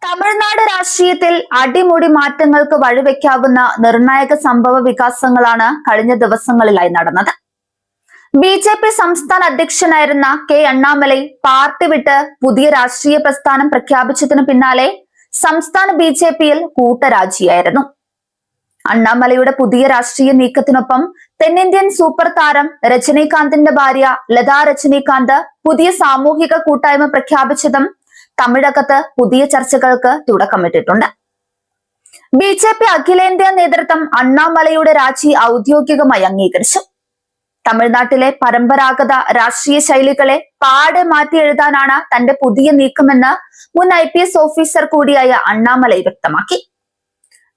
തമിഴ്നാട് രാഷ്ട്രീയത്തിൽ അടിമുടി മാറ്റങ്ങൾക്ക് വഴിവെക്കാവുന്ന നിർണായക സംഭവ വികാസങ്ങളാണ് കഴിഞ്ഞ ദിവസങ്ങളിലായി നടന്നത്. ബി.ജെ.പി. സംസ്ഥാന അധ്യക്ഷനായിരുന്ന കെ അണ്ണാമലൈ പാർട്ടി വിട്ട് പുതിയ രാഷ്ട്രീയ പ്രസ്ഥാനം പ്രഖ്യാപിച്ചതിനു പിന്നാലെ സംസ്ഥാന ബി.ജെ.പിയിൽ കൂട്ടരാജിയായിരുന്നു. അണ്ണാമലയുടെ പുതിയ രാഷ്ട്രീയ നീക്കത്തിനൊപ്പം തെന്നിന്ത്യൻ സൂപ്പർ താരം രജനീകാന്തിന്റെ ഭാര്യ ലതാ രജനീകാന്ത് പുതിയ സാമൂഹിക കൂട്ടായ്മ പ്രഖ്യാപിച്ചതും തമിഴകത്ത് പുതിയ ചർച്ചകൾക്ക് തുടക്കമിട്ടിട്ടുണ്ട്. ബി.ജെ.പി. അഖിലേന്ത്യാ നേതൃത്വം അണ്ണാമലയുടെ രാജി ഔദ്യോഗികമായി അംഗീകരിച്ചു. തമിഴ്നാട്ടിലെ പരമ്പരാഗത രാഷ്ട്രീയ ശൈലികളെ പാടെ മാറ്റി എഴുതാനാണ് തന്റെ പുതിയ നീക്കമെന്ന് മുൻ IPS ഓഫീസർ കൂടിയായ അണ്ണാമലൈ വ്യക്തമാക്കി.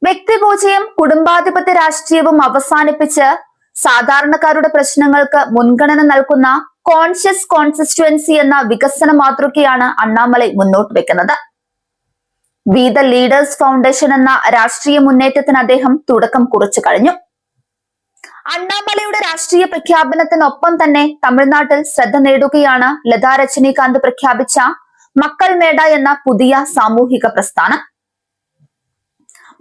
വ്യക്തിപൂജയും കുടുംബാധിപത്യ രാഷ്ട്രീയവും അവസാനിപ്പിച്ച് സാധാരണക്കാരുടെ പ്രശ്നങ്ങൾക്ക് മുൻഗണന നൽകുന്ന കോൺഷ്യസ് കോൺസ്റ്റിറ്റ്യുവൻസി എന്ന വികസന മാതൃകയാണ് അണ്ണാമലൈ മുന്നോട്ട് വെക്കുന്നത്. വി ദ ലീഡേഴ്സ് ഫൗണ്ടേഷൻ എന്ന രാഷ്ട്രീയ മുന്നേറ്റത്തിന് അദ്ദേഹം തുടക്കം കുറിച്ചു കഴിഞ്ഞു. അണ്ണാമലയുടെ രാഷ്ട്രീയ പ്രഖ്യാപനത്തിനൊപ്പം തന്നെ തമിഴ്നാട്ടിൽ ശ്രദ്ധ നേടുകയാണ് ലതാ രജനീകാന്ത് പ്രഖ്യാപിച്ച മക്കൾ മേട എന്ന പുതിയ സാമൂഹിക പ്രസ്ഥാനം.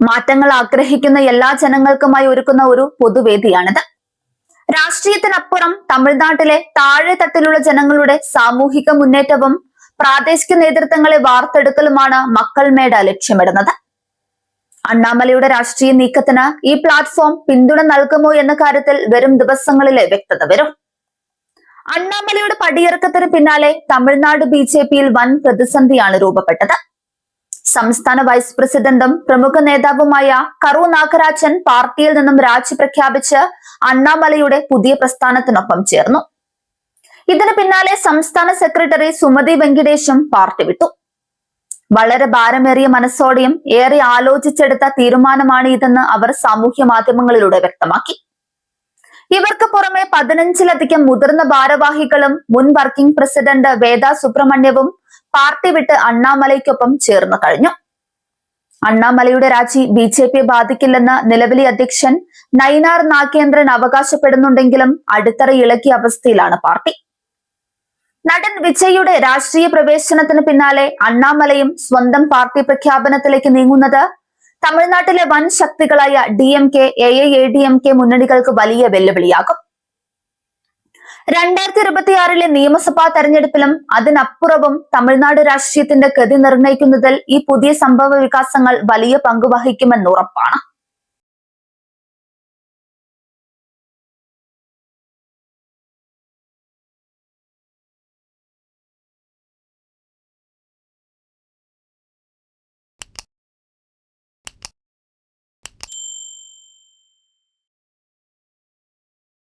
മാറ്റങ്ങൾ ആഗ്രഹിക്കുന്ന എല്ലാ ജനങ്ങൾക്കുമായി ഒരുക്കുന്ന ഒരു പൊതുവേദിയാണിത്. രാഷ്ട്രീയത്തിനപ്പുറം തമിഴ്നാട്ടിലെ താഴെ തട്ടിലുള്ള ജനങ്ങളുടെ സാമൂഹിക മുന്നേറ്റവും പ്രാദേശിക നേതൃത്വങ്ങളെ വാർത്തെടുക്കലുമാണ് മക്കൾ മേട ലക്ഷ്യമിടുന്നത്. അണ്ണാമലയുടെ രാഷ്ട്രീയ നീക്കത്തിന് ഈ പ്ലാറ്റ്ഫോം പിന്തുണ നൽകുമോ എന്ന കാര്യത്തിൽ വരും ദിവസങ്ങളിലെ വ്യക്തത വരും. അണ്ണാമലയുടെ പടിയിറക്കത്തിന് പിന്നാലെ തമിഴ്നാട് ബി.ജെ.പിയിൽ വൻ പ്രതിസന്ധിയാണ് രൂപപ്പെട്ടത്. സംസ്ഥാന വൈസ് പ്രസിഡന്റും പ്രമുഖ നേതാവുമായ കറു നാഗരാജൻ പാർട്ടിയിൽ നിന്നും രാജി പ്രഖ്യാപിച്ച് അണ്ണാമലയുടെ പുതിയ പ്രസ്ഥാനത്തിനൊപ്പം ചേർന്നു. ഇതിന് പിന്നാലെ സംസ്ഥാന സെക്രട്ടറി സുമതി വെങ്കിടേഷും പാർട്ടി വിട്ടു. വളരെ ഭാരമേറിയ മനസ്സോടെയും ഏറെ ആലോചിച്ചെടുത്ത തീരുമാനമാണ് ഇതെന്ന് അവർ സാമൂഹ്യ മാധ്യമങ്ങളിലൂടെ വ്യക്തമാക്കി. ഇവർക്ക് പുറമെ 15-ലധികം മുതിർന്ന ഭാരവാഹികളും മുൻ വർക്കിംഗ് പ്രസിഡന്റ് വേദ സുബ്രഹ്മണ്യവും പാർട്ടി വിട്ട് അണ്ണാമലയ്ക്കൊപ്പം ചേർന്നു കഴിഞ്ഞു. അണ്ണാമലയുടെ രാജി ബി.ജെ.പിയെ ബാധിക്കില്ലെന്ന് നിലവിലെ അധ്യക്ഷൻ നയിനാർ നാഗേന്ദ്രൻ അവകാശപ്പെടുന്നുണ്ടെങ്കിലും അടിത്തറ ഇളക്കിയ അവസ്ഥയിലാണ് പാർട്ടി. നടൻ വിജയുടെ രാഷ്ട്രീയ പ്രവേശനത്തിന് പിന്നാലെ അണ്ണാമലയും സ്വന്തം പാർട്ടി പ്രഖ്യാപനത്തിലേക്ക് നീങ്ങുന്നത് തമിഴ്നാട്ടിലെ വൻ ശക്തികളായ DMK, AIADMK മുന്നണികൾക്ക് വലിയ വെല്ലുവിളിയാകും. 2026 നിയമസഭാ തെരഞ്ഞെടുപ്പിലും അതിനപ്പുറവും തമിഴ്നാട് രാഷ്ട്രീയത്തിന്റെ ഗതി നിർണ്ണയിക്കുന്നതിൽ ഈ പുതിയ സംഭവ വികാസങ്ങൾ വലിയ പങ്ക് വഹിക്കുമെന്ന് ഉറപ്പാണ്.